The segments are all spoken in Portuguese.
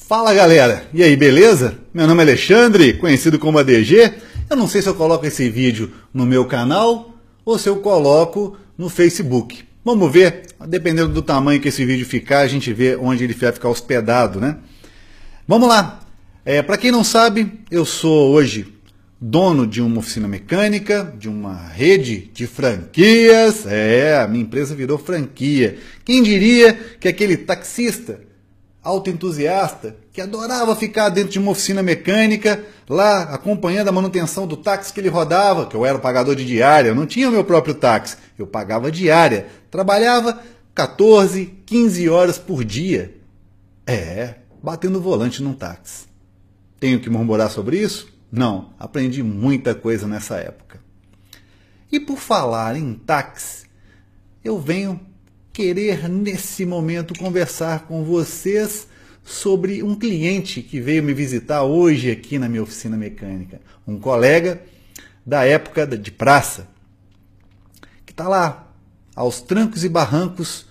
Fala galera, e aí, beleza? Meu nome é Alexandre, conhecido como ADG. Eu não sei se eu coloco esse vídeo no meu canal ou se eu coloco no Facebook. Vamos ver, dependendo do tamanho que esse vídeo ficar, a gente vê onde ele vai ficar hospedado, né? Vamos lá. Para quem não sabe, eu sou hoje dono de uma oficina mecânica, de uma rede de franquias. A minha empresa virou franquia. Quem diria que aquele taxista autoentusiasta que adorava ficar dentro de uma oficina mecânica, lá acompanhando a manutenção do táxi que ele rodava, que eu era o pagador de diária, eu não tinha o meu próprio táxi, eu pagava diária, trabalhava 14, 15 horas por dia, batendo volante num táxi. Tenho que murmurar sobre isso? Não, aprendi muita coisa nessa época. E por falar em táxi, eu venho querer nesse momento conversar com vocês sobre um cliente que veio me visitar hoje aqui na minha oficina mecânica. Um colega da época de praça, que está lá, aos trancos e barrancos,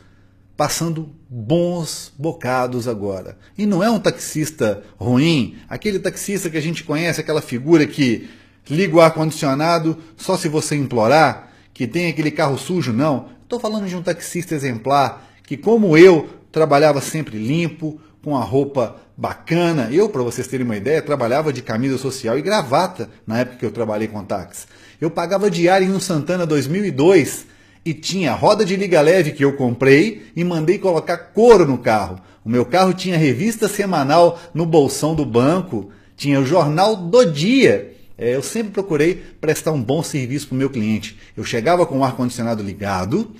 passando bons bocados agora. E não é um taxista ruim, aquele taxista que a gente conhece, aquela figura que liga o ar-condicionado só se você implorar, que tem aquele carro sujo, não. Estou falando de um taxista exemplar, que como eu, trabalhava sempre limpo, com a roupa bacana. Eu, para vocês terem uma ideia, trabalhava de camisa social e gravata na época que eu trabalhei com táxi. Eu pagava diária em um Santana 2002 e tinha roda de liga leve que eu comprei e mandei colocar couro no carro. O meu carro tinha revista semanal no bolsão do banco, tinha o jornal do dia. Eu sempre procurei prestar um bom serviço para o meu cliente. Eu chegava com o ar-condicionado ligado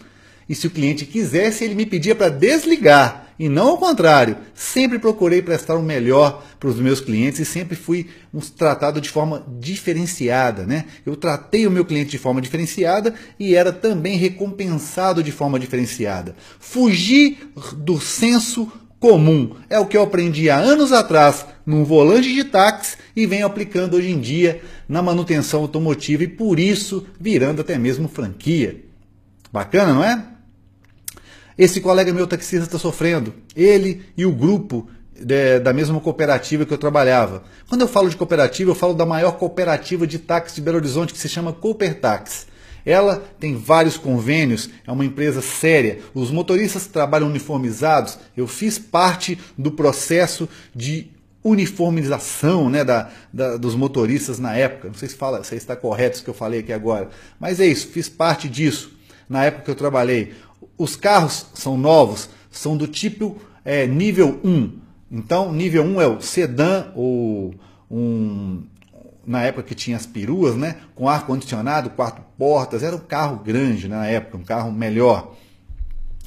e se o cliente quisesse, ele me pedia para desligar. E não ao contrário, sempre procurei prestar o melhor para os meus clientes e sempre fui tratado de forma diferenciada, né? Eu tratei o meu cliente de forma diferenciada e era também recompensado de forma diferenciada. Fugi do senso comum. É o que eu aprendi há anos atrás num volante de táxi e venho aplicando hoje em dia na manutenção automotiva e por isso virando até mesmo franquia. Bacana, não é? Esse colega meu taxista está sofrendo. Ele e o grupo da mesma cooperativa que eu trabalhava. Quando eu falo de cooperativa, eu falo da maior cooperativa de táxi de Belo Horizonte, que se chama Coopertáxi. Ela tem vários convênios, é uma empresa séria. Os motoristas trabalham uniformizados. Eu fiz parte do processo de uniformização, né, dos motoristas na época. Não sei se está correto isso que eu falei aqui agora. Mas é isso, fiz parte disso na época que eu trabalhei. Os carros são novos, são do tipo nível 1. Então, nível 1 é o sedã ou na época que tinha as peruas, né, com ar-condicionado, 4 portas, era um carro grande na época, um carro melhor.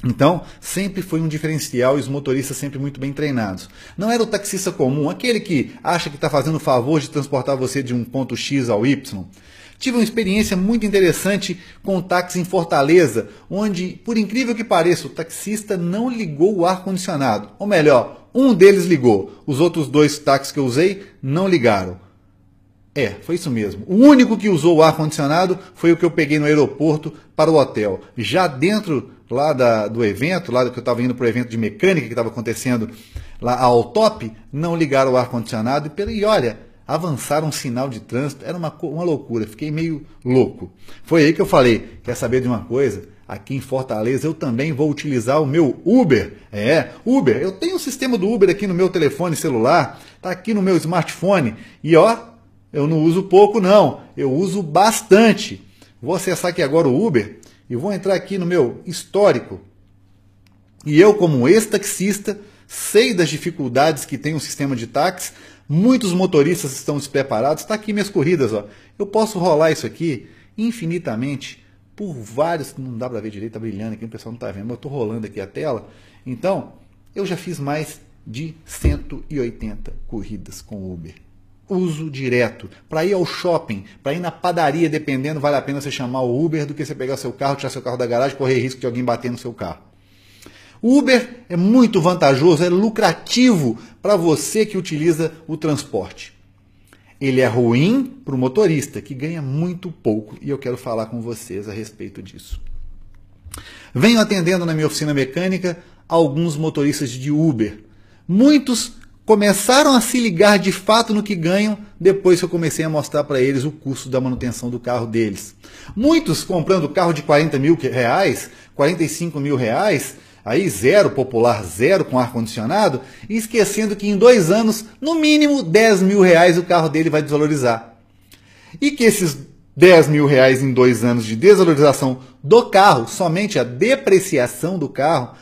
Então, sempre foi um diferencial e os motoristas sempre muito bem treinados. Não era o taxista comum, aquele que acha que está fazendo o favor de transportar você de um ponto X ao Y. Tive uma experiência muito interessante com o táxi em Fortaleza, onde, por incrível que pareça, o taxista não ligou o ar-condicionado. Ou melhor, um deles ligou, os outros 2 táxis que eu usei não ligaram. Foi isso mesmo. O único que usou o ar-condicionado foi o que eu peguei no aeroporto para o hotel. Já dentro lá do evento, lá que eu estava indo para o evento de mecânica que estava acontecendo lá ao top, não ligaram o ar-condicionado e olha, avançaram um sinal de trânsito, era uma loucura, fiquei meio louco. Foi aí que eu falei, quer saber de uma coisa? Aqui em Fortaleza eu também vou utilizar o meu Uber. Uber, eu tenho um sistema do Uber aqui no meu telefone celular, está aqui no meu smartphone, e eu não uso pouco não, eu uso bastante. Vou acessar aqui agora o Uber e vou entrar aqui no meu histórico. E eu, como ex-taxista, sei das dificuldades que tem um sistema de táxi. Muitos motoristas estão despreparados. Está aqui minhas corridas. Eu posso rolar isso aqui infinitamente por vários... Não dá para ver direito, está brilhando aqui, o pessoal não está vendo, mas eu estou rolando aqui a tela. Então, eu já fiz mais de 180 corridas com o Uber. Uso direto. Para ir ao shopping, para ir na padaria, dependendo, vale a pena você chamar o Uber do que você pegar seu carro, tirar seu carro da garagem e correr risco de alguém bater no seu carro. O Uber é muito vantajoso, é lucrativo para você que utiliza o transporte. Ele é ruim para o motorista, que ganha muito pouco, e eu quero falar com vocês a respeito disso. Venho atendendo na minha oficina mecânica alguns motoristas de Uber. Muitos começaram a se ligar de fato no que ganham depois que eu comecei a mostrar para eles o custo da manutenção do carro deles. Muitos comprando carro de 40 mil reais, 45 mil reais, aí zero popular, zero com ar-condicionado, e esquecendo que em 2 anos, no mínimo 10 mil reais o carro dele vai desvalorizar. E que esses 10 mil reais em 2 anos de desvalorização do carro, somente a depreciação do carro,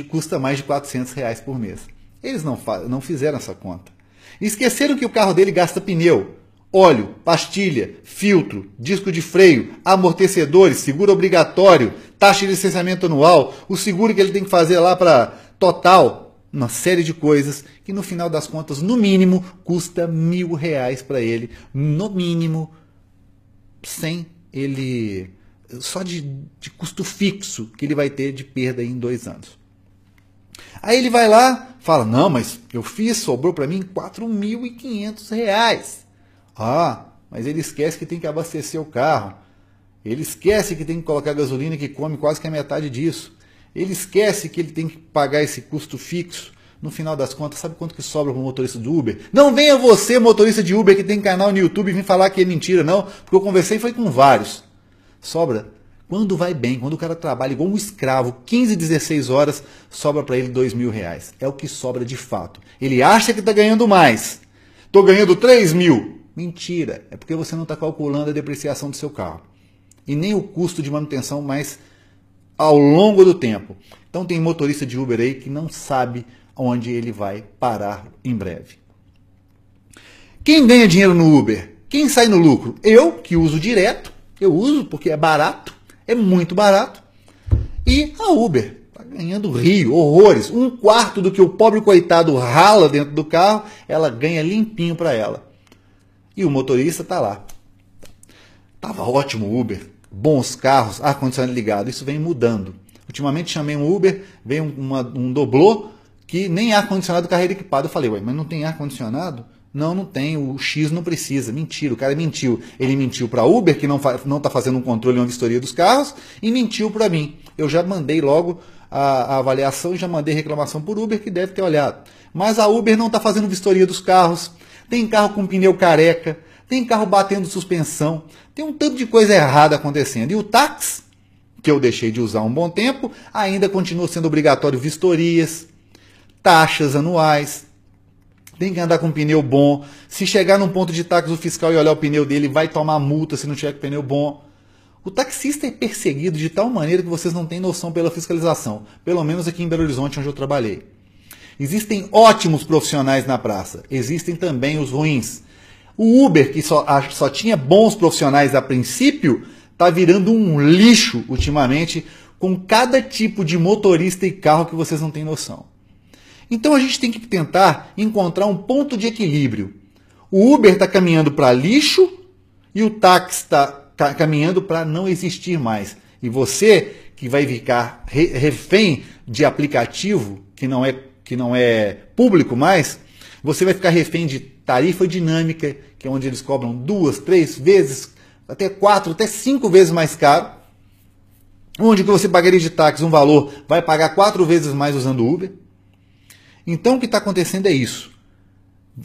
custa mais de 400 reais por mês. Eles não fizeram essa conta. Esqueceram que o carro dele gasta pneu, óleo, pastilha, filtro, disco de freio, amortecedores, seguro obrigatório, taxa de licenciamento anual, o seguro que ele tem que fazer lá para total, uma série de coisas que no final das contas, no mínimo, custa R$1.000 para ele, no mínimo, sem ele, só de custo fixo que ele vai ter de perda em 2 anos. Aí ele vai lá, fala, não, mas eu fiz, sobrou para mim R$4.500. Ah, mas ele esquece que tem que abastecer o carro. Ele esquece que tem que colocar gasolina que come quase que a metade disso. Ele esquece que ele tem que pagar esse custo fixo. No final das contas, sabe quanto que sobra para o motorista do Uber? Não venha você, motorista de Uber que tem canal no YouTube, vir falar que é mentira, não. Porque eu conversei foi com vários. Sobra. Quando vai bem, quando o cara trabalha igual um escravo, 15, 16 horas, sobra para ele R$2.000. É o que sobra de fato. Ele acha que está ganhando mais. Estou ganhando 3 mil. Mentira. É porque você não está calculando a depreciação do seu carro. E nem o custo de manutenção mais ao longo do tempo. Então tem motorista de Uber aí que não sabe onde ele vai parar em breve. Quem ganha dinheiro no Uber? Quem sai no lucro? Eu, que uso direto. Eu uso porque é barato. É muito barato. E a Uber está ganhando horrores. 1/4 do que o pobre coitado rala dentro do carro, ela ganha limpinho para ela. E o motorista está lá. Tava ótimo o Uber. Bons carros, ar-condicionado ligado. Isso vem mudando. Ultimamente chamei um Uber, veio um doblô que nem ar-condicionado carreira equipado. Eu falei, ué, mas não tem ar-condicionado? Não, não tem, o X não precisa. Mentira, o cara mentiu. Ele mentiu para a Uber, que não está fazendo um controle e uma vistoria dos carros, e mentiu para mim. Eu já mandei logo a avaliação e já mandei reclamação por Uber, que deve ter olhado. Mas a Uber não está fazendo vistoria dos carros. Tem carro com pneu careca, tem carro batendo suspensão, tem um tanto de coisa errada acontecendo. E o táxi, que eu deixei de usar um bom tempo, ainda continua sendo obrigatório vistorias, taxas anuais. Tem que andar com pneu bom. Se chegar num ponto de táxi o fiscal e olhar o pneu dele, vai tomar multa se não tiver com pneu bom. O taxista é perseguido de tal maneira que vocês não têm noção pela fiscalização. Pelo menos aqui em Belo Horizonte, onde eu trabalhei. Existem ótimos profissionais na praça. Existem também os ruins. O Uber, que só tinha bons profissionais a princípio, está virando um lixo ultimamente, com cada tipo de motorista e carro que vocês não têm noção. Então a gente tem que tentar encontrar um ponto de equilíbrio. O Uber está caminhando para lixo e o táxi está caminhando para não existir mais. E você que vai ficar refém de aplicativo que não é público mais, você vai ficar refém de tarifa dinâmica, que é onde eles cobram 2, 3 vezes, até 4, até 5 vezes mais caro. Onde que você pagaria de táxi um valor, vai pagar 4 vezes mais usando o Uber. Então o que está acontecendo é isso.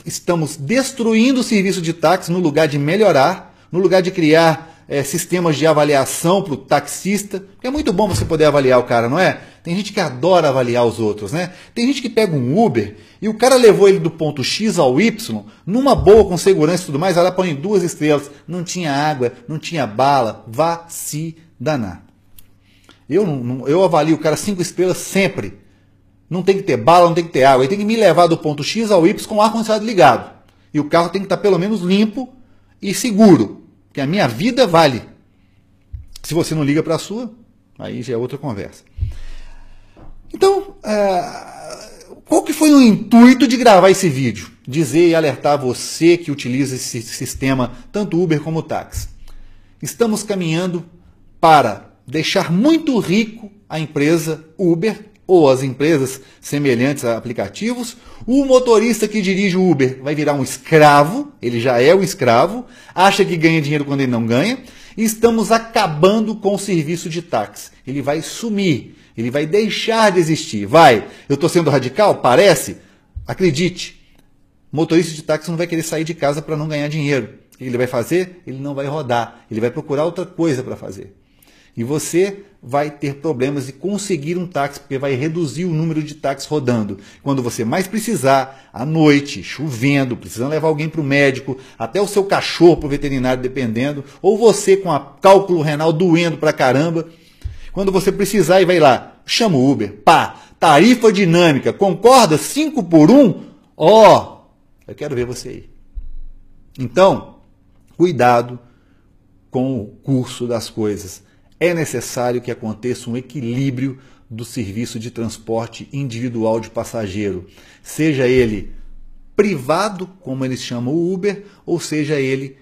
Estamos destruindo o serviço de táxi no lugar de melhorar, no lugar de criar sistemas de avaliação para o taxista. É muito bom você poder avaliar o cara, não é? Tem gente que adora avaliar os outros, né? Tem gente que pega um Uber e o cara levou ele do ponto X ao Y, numa boa, com segurança e tudo mais, ela põe 2 estrelas, não tinha água, não tinha bala, vá se danar. Eu avalio o cara 5 estrelas sempre. Não tem que ter bala, não tem que ter água. Ele tem que me levar do ponto X ao Y com o ar-condicionado ligado. E o carro tem que estar pelo menos limpo e seguro. Porque a minha vida vale. Se você não liga para a sua, aí já é outra conversa. Então, qual que foi o intuito de gravar esse vídeo? Dizer e alertar você que utiliza esse sistema, tanto Uber como táxi. Estamos caminhando para deixar muito rico a empresa Uber, ou as empresas semelhantes a aplicativos. O motorista que dirige o Uber vai virar um escravo, ele já é um escravo, acha que ganha dinheiro quando ele não ganha, e estamos acabando com o serviço de táxi. Ele vai sumir, ele vai deixar de existir. Eu estou sendo radical? Parece? Acredite, O motorista de táxi não vai querer sair de casa para não ganhar dinheiro. O que ele vai fazer? Ele não vai rodar, ele vai procurar outra coisa para fazer. E você vai ter problemas de conseguir um táxi, porque vai reduzir o número de táxis rodando. Quando você mais precisar, à noite, chovendo, precisando levar alguém para o médico, até o seu cachorro para o veterinário, dependendo, ou você com a cálculo renal doendo pra caramba, quando você precisar e vai lá, chama o Uber, pá, tarifa dinâmica, concorda? 5 por 1? Ó, eu quero ver você aí. Então, cuidado com o curso das coisas. É necessário que aconteça um equilíbrio do serviço de transporte individual de passageiro, seja ele privado, como eles chamam o Uber, ou seja ele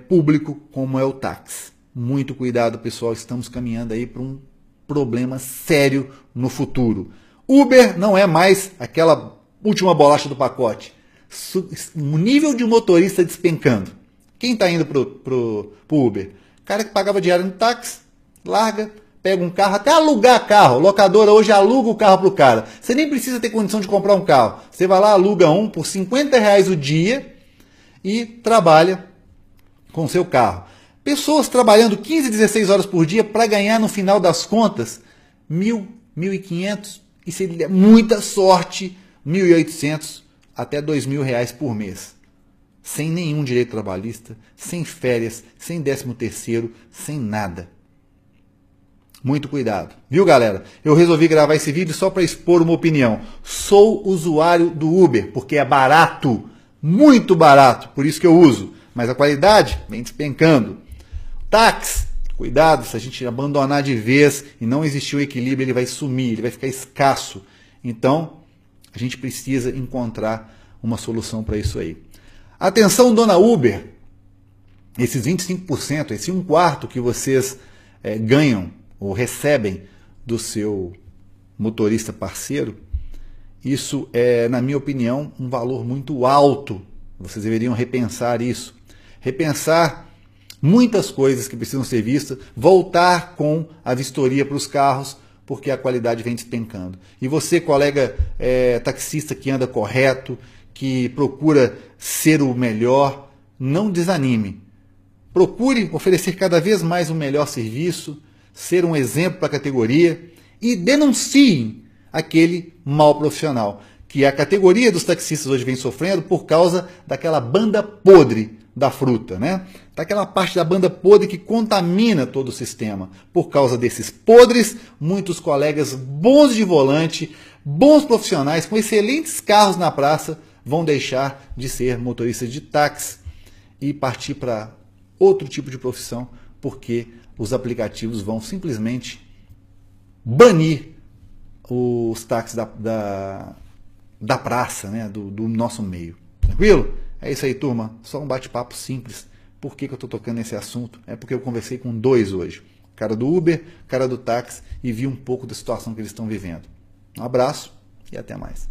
público, como é o táxi. Muito cuidado, pessoal, estamos caminhando aí para um problema sério no futuro. Uber não é mais aquela última bolacha do pacote. O nível de motorista despencando. Quem está indo pro Uber? O cara que pagava diário no táxi, larga, pega um carro, até alugar carro. Locadora hoje aluga o carro para o cara. Você nem precisa ter condição de comprar um carro. Você vai lá, aluga um por R$50 o dia e trabalha com o seu carro. Pessoas trabalhando 15, 16 horas por dia para ganhar, no final das contas, 1.000, 1.500 e, se der muita sorte, 1.800 até R$2.000 por mês. Sem nenhum direito trabalhista, sem férias, sem 13º, sem nada. Muito cuidado. Viu, galera? Eu resolvi gravar esse vídeo só para expor uma opinião. Sou usuário do Uber, porque é barato, muito barato, por isso que eu uso. Mas a qualidade vem despencando. Táxi, cuidado, se a gente abandonar de vez e não existir o equilíbrio, ele vai sumir, ele vai ficar escasso. Então, a gente precisa encontrar uma solução para isso aí. Atenção, dona Uber, esses 25%, esse 1/4 que vocês ganham ou recebem do seu motorista parceiro, isso é, na minha opinião, um valor muito alto. Vocês deveriam repensar isso. Repensar muitas coisas que precisam ser vistas, voltar com a vistoria para os carros, porque a qualidade vem despencando. E você, colega taxista que anda correto, que procura ser o melhor, não desanime. Procure oferecer cada vez mais um melhor serviço, ser um exemplo para a categoria e denunciem aquele mau profissional, que a categoria dos taxistas hoje vem sofrendo por causa daquela banda podre da fruta, né? Daquela parte da banda podre que contamina todo o sistema. Por causa desses podres, muitos colegas bons de volante, bons profissionais, com excelentes carros na praça, vão deixar de ser motoristas de táxi e partir para outro tipo de profissão, porque os aplicativos vão simplesmente banir os táxis da praça, né? do nosso meio. Tranquilo? É isso aí, turma. Só um bate-papo simples. Por que eu estou tocando nesse assunto? É porque eu conversei com 2 hoje. O cara do Uber, o cara do táxi, e vi um pouco da situação que eles estão vivendo. Um abraço e até mais.